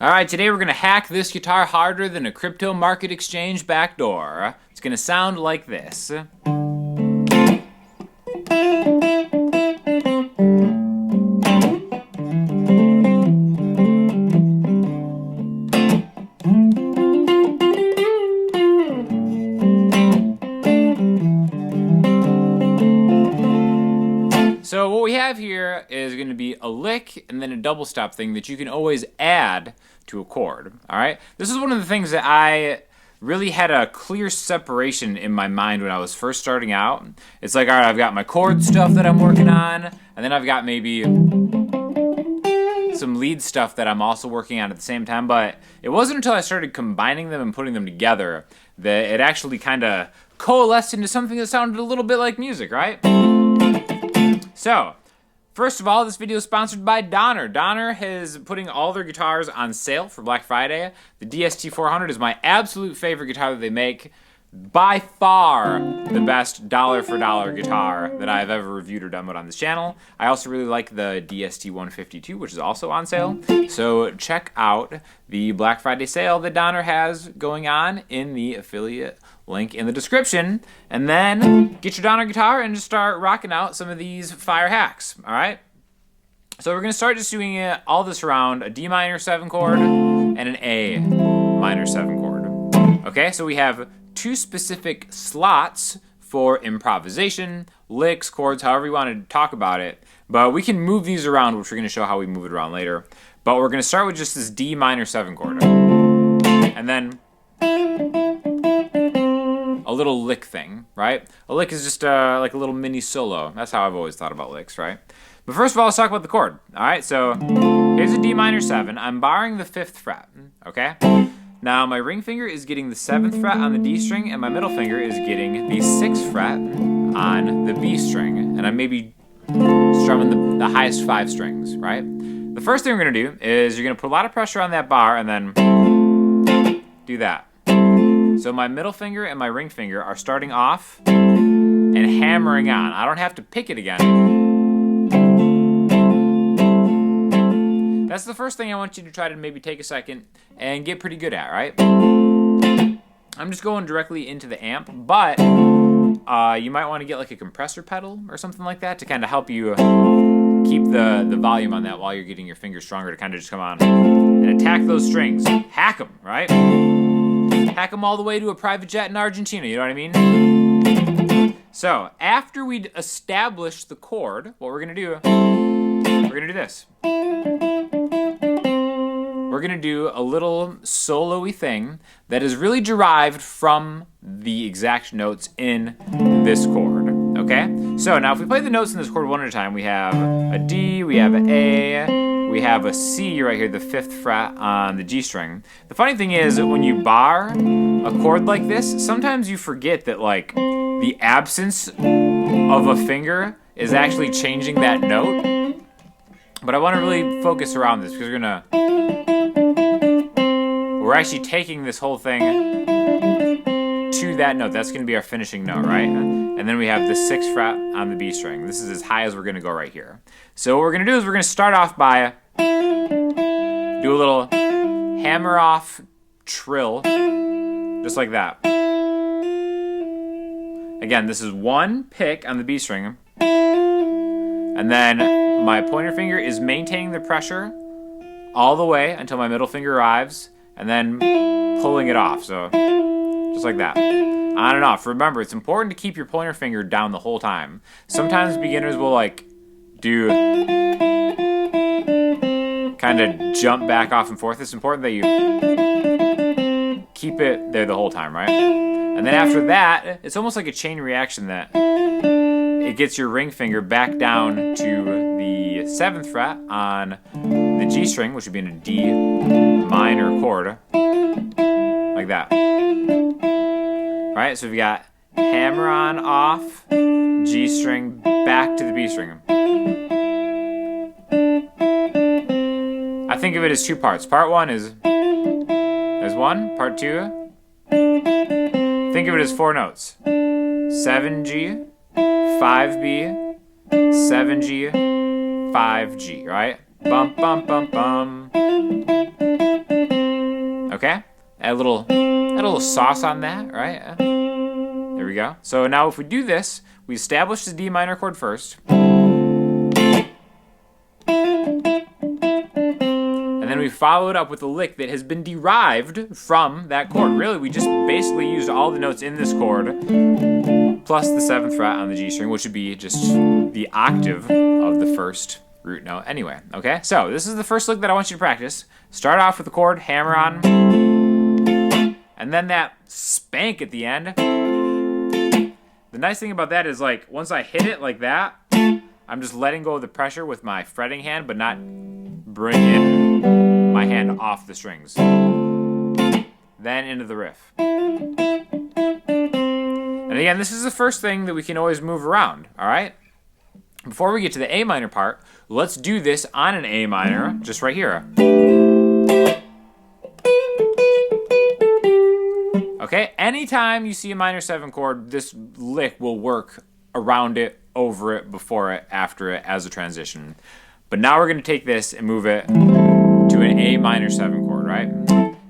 Alright, today we're going to hack this guitar harder than a crypto market exchange backdoor. It's going to sound like this. So what we have here is going to be a lick and then a double stop thing that you can always add to a chord. Alright? This is one of the things that I really had a clear separation in my mind when I was first starting out. It's like, alright, I've got my chord stuff that I'm working on, and then I've got maybe some lead stuff that I'm also working on at the same time, but it wasn't until I started combining them and putting them together that it actually kind of coalesced into something that sounded a little bit like music, right? So, first of all, this video is sponsored by Donner. Donner is putting all their guitars on sale for Black Friday. The DST-400 is my absolute favorite guitar that they make. By far the best dollar-for-dollar guitar that I've ever reviewed or demoed on this channel. I also really like the DST-152, which is also on sale. So check out the Black Friday sale that Donner has going on in the affiliate link in the description. And then get your Donner guitar and just start rocking out some of these fire hacks, all right? So we're going to start just doing all this around a D minor 7 chord and an A minor 7 chord. Okay, so we have two specific slots for improvisation, licks, chords, however you want to talk about it. But we can move these around, which we're going to show how we move it around later. But we're going to start with just this D minor 7 chord. And then a little lick thing, right? A lick is just like a little mini solo. That's how I've always thought about licks, right? But first of all, let's talk about the chord. All right, so here's a D minor 7. I'm barring the 5th fret, okay? Now my ring finger is getting the 7th fret on the D string, and my middle finger is getting the 6th fret on the B string. And I'm maybe strumming the highest 5 strings, right? The first thing we're gonna do is you're gonna put a lot of pressure on that bar and then do that. So my middle finger and my ring finger are starting off and hammering on. I don't have to pick it again. That's the first thing I want you to try to maybe take a second and get pretty good at, right? I'm just going directly into the amp, but you might want to get like a compressor pedal or something like that to kind of help you keep the volume on that while you're getting your fingers stronger to kind of just come on and attack those strings. Hack them, right? Hack them all the way to a private jet in Argentina, you know what I mean? So, after we establish the chord, what we're going to do, we're going to do this. We're going to do a little solo-y thing that is really derived from the exact notes in this chord, okay? So now if we play the notes in this chord one at a time, we have a D, we have an A, we have a C right here, the 5th fret on the G string. The funny thing is that when you bar a chord like this, sometimes you forget that like the absence of a finger is actually changing that note. But I want to really focus around this because we're actually taking this whole thing to that note. That's going to be our finishing note, right? And then we have the 6th fret on the B string. This is as high as we're going to go right here. So what we're going to do is we're going to start off by do a little hammer off trill, just like that. Again, this is one pick on the B string. And then my pointer finger is maintaining the pressure all the way until my middle finger arrives, and then pulling it off. So, just like that. On and off. Remember, it's important to keep your pointer finger down the whole time. Sometimes beginners will like do kind of jump back off and forth. It's important that you keep it there the whole time, right? And then after that, it's almost like a chain reaction that it gets your ring finger back down to the 7th fret on the G string, which would be in a D minor chord, like that. All right, so we've got hammer on off, G string back to the B string. I think of it as two parts. Part one is one, part two, think of it as 4 notes. 7G, 5B, 7G, 5G, right? Bum, bum, bum, bum. Okay? Add a little sauce on that, right? There we go. So now if we do this, we establish the D minor chord first. And then we follow it up with a lick that has been derived from that chord. Really, we just basically used all the notes in this chord plus the 7th fret on the G string, which would be just the octave of the first root note anyway, okay? So this is the first lick that I want you to practice. Start off with the chord, hammer on, and then that spank at the end. The nice thing about that is, like, once I hit it like that, I'm just letting go of the pressure with my fretting hand, but not bringing my hand off the strings. Then into the riff. And again, this is the first thing that we can always move around, all right? Before we get to the A minor part, let's do this on an A minor, just right here. Okay, anytime you see a minor 7 chord, this lick will work around it, over it, before it, after it, as a transition. But now we're going to take this and move it to an A minor 7 chord, right?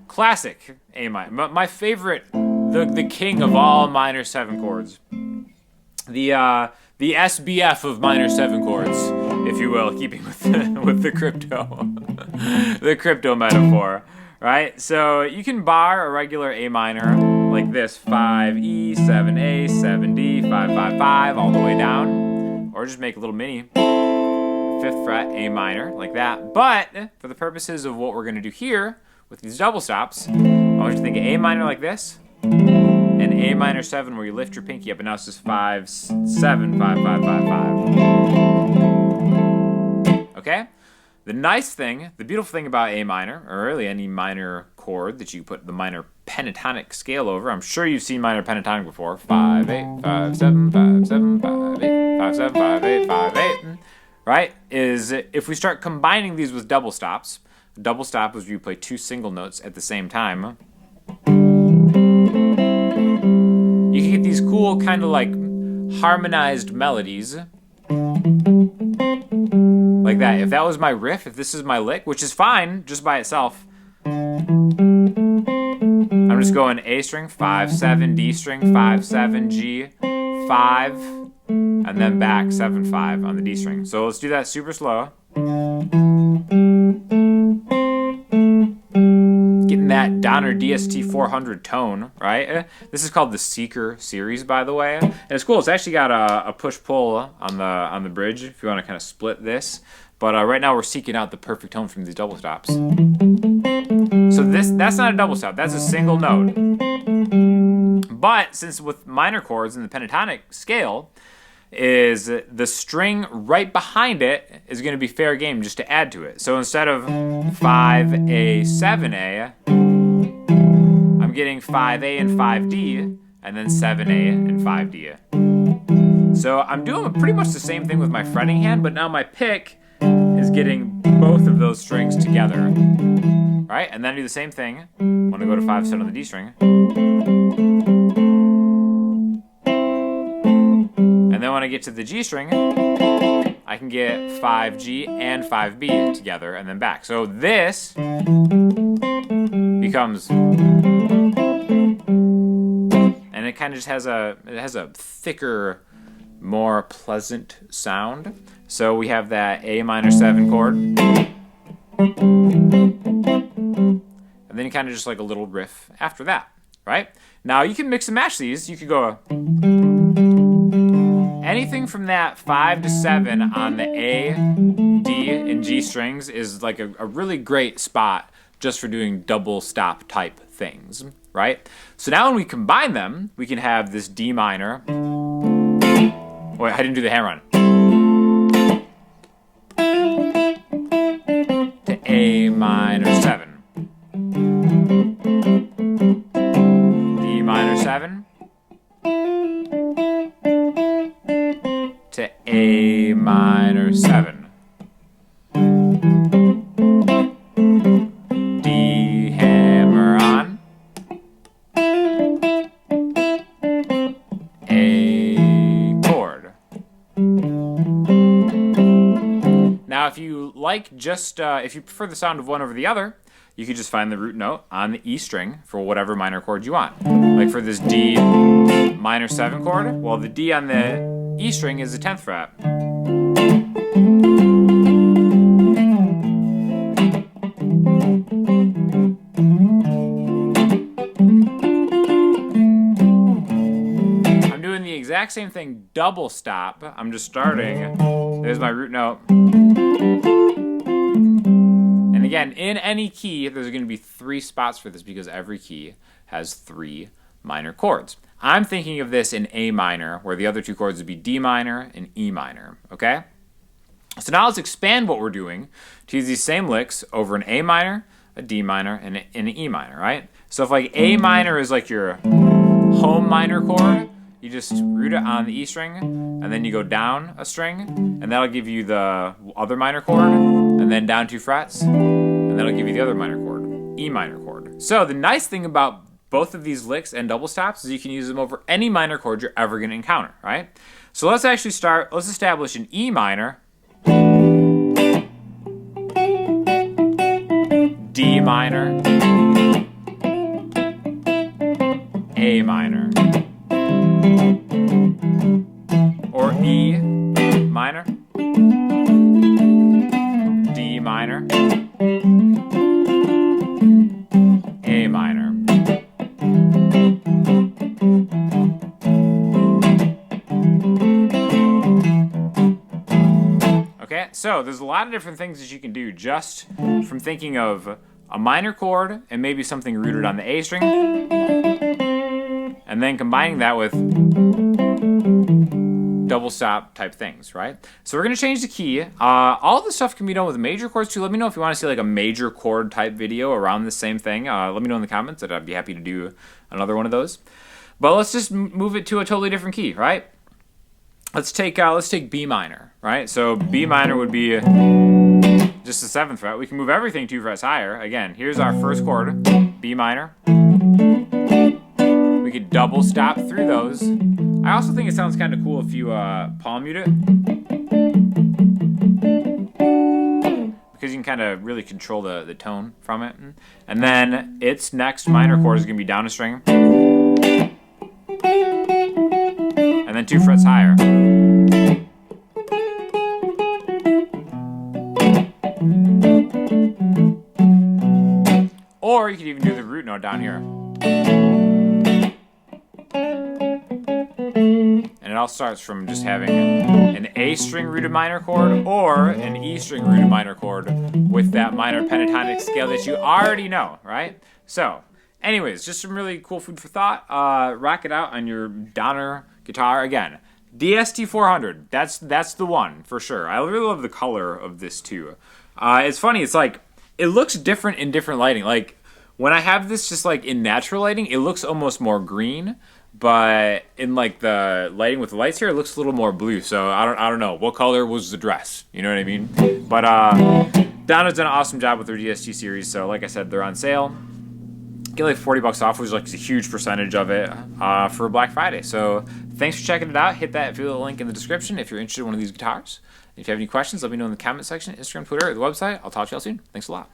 Classic A minor. My favorite, the king of all minor 7 chords. The SBF of minor 7 chords, if you will, keeping with the crypto metaphor, right? So you can bar a regular A minor like this, 5E, 7A, 7D, 5, 5, 5, all the way down, or just make a little mini 5th fret A minor like that. But for the purposes of what we're going to do here with these double stops, I want you to think of A minor like this, and A minor 7 where you lift your pinky up, and now it's just 5, 7, 5, 5, 5, 5. Okay? The nice thing, the beautiful thing about A minor, or really any minor chord that you put the minor pentatonic scale over, I'm sure you've seen minor pentatonic before, 5, 8, 5, 7, 5, 7, 5, 8, 5, 7, 5, 8, 5, 8, right, is if we start combining these with double stops. A double stop is where you play 2 single notes at the same time. You can get these cool kind of like harmonized melodies like that. If that was my riff, if this is my lick, which is fine just by itself, I'm just going A string, 5, 7, D string, 5, 7, G, 5, and then back 7, 5 on the D string. So let's do that super slow. Getting that Donner DST 400 tone, right? This is called the Seeker series, by the way, and it's cool. It's actually got a push-pull on the bridge if you want to kind of split this. But right now we're seeking out the perfect tone from these double stops. So that's not a double stop. That's a single note. But since with minor chords in the pentatonic scale, is the string right behind it is going to be fair game just to add to it. So instead of 5A, 7A, I'm getting 5A and 5D, and then 7A and 5D. So I'm doing pretty much the same thing with my fretting hand, but now my pick is getting both of those strings together. Right? And then I do the same thing when I go to 5, 7 on the D string. And then when I get to the G string, I can get 5G and 5B together and then back. So this becomes, and it kind of just has a thicker, more pleasant sound. So we have that A minor 7 chord, and then kind of just like a little riff after that, right? Now you can mix and match these. You could go anything from that 5 to 7 on the A, D, and G strings is like a really great spot just for doing double stop type things, right? So now when we combine them, we can have this D minor. Wait, I didn't do the hammer on. To A minor 7. D minor 7. To A minor 7. D hammer on. A chord. Now if you like if you prefer the sound of one over the other, you could just find the root note on the E string for whatever minor chord you want. Like for this D minor 7 chord, well, the D on the E string is the 10th fret. I'm doing the exact same thing, double stop. I'm just starting. There's my root note. And again, in any key, there's going to be 3 spots for this because every key has 3 minor chords. I'm thinking of this in A minor, where the other 2 chords would be D minor and E minor, okay? So now let's expand what we're doing to use these same licks over an A minor, a D minor, and an E minor, right? So if like A minor is like your home minor chord, you just root it on the E string, and then you go down a string, and that'll give you the other minor chord, and then down 2 frets, and that'll give you the other minor chord, E minor chord. So the nice thing about both of these licks and double stops is you can use them over any minor chord you're ever going to encounter, right? So let's actually start, let's establish an E minor, D minor, A minor, or E minor, D minor, A minor. Okay, so there's a lot of different things that you can do just from thinking of a minor chord and maybe something rooted on the A string, and then combining that with double stop type things, right? So we're going to change the key. All this stuff can be done with major chords too. Let me know if you want to see like a major chord type video around the same thing. Let me know in the comments, and I'd be happy to do another one of those. But let's just move it to a totally different key, right? Let's take B minor, right? So B minor would be just the 7th fret. We can move everything 2 frets higher. Again, here's our first chord, B minor. We could double stop through those. I also think it sounds kind of cool if you palm mute it, because you can kind of really control the tone from it. And then its next minor chord is going to be down a string, and then 2 frets higher. Or you could even do the root note down here. And it all starts from just having an A string rooted minor chord or an E string rooted minor chord with that minor pentatonic scale that you already know, right? So, anyways, just some really cool food for thought. Rock it out on your Donner guitar. Again, DST 400. That's the one for sure. I really love the color of this too. It's funny. It's like it looks different in different lighting. Like when I have this just like in natural lighting, it looks almost more green. But in like the lighting with the lights here, it looks a little more blue. So I don't know what color was the dress. You know what I mean? But Donner's done an awesome job with their DST series. So like I said, they're on sale. Get like $40 off, which is like a huge percentage of it for Black Friday. So thanks for checking it out. Hit that affiliate link in the description if you're interested in one of these guitars. If you have any questions, let me know in the comment section, Instagram, Twitter, or the website. I'll talk to y'all soon. Thanks a lot.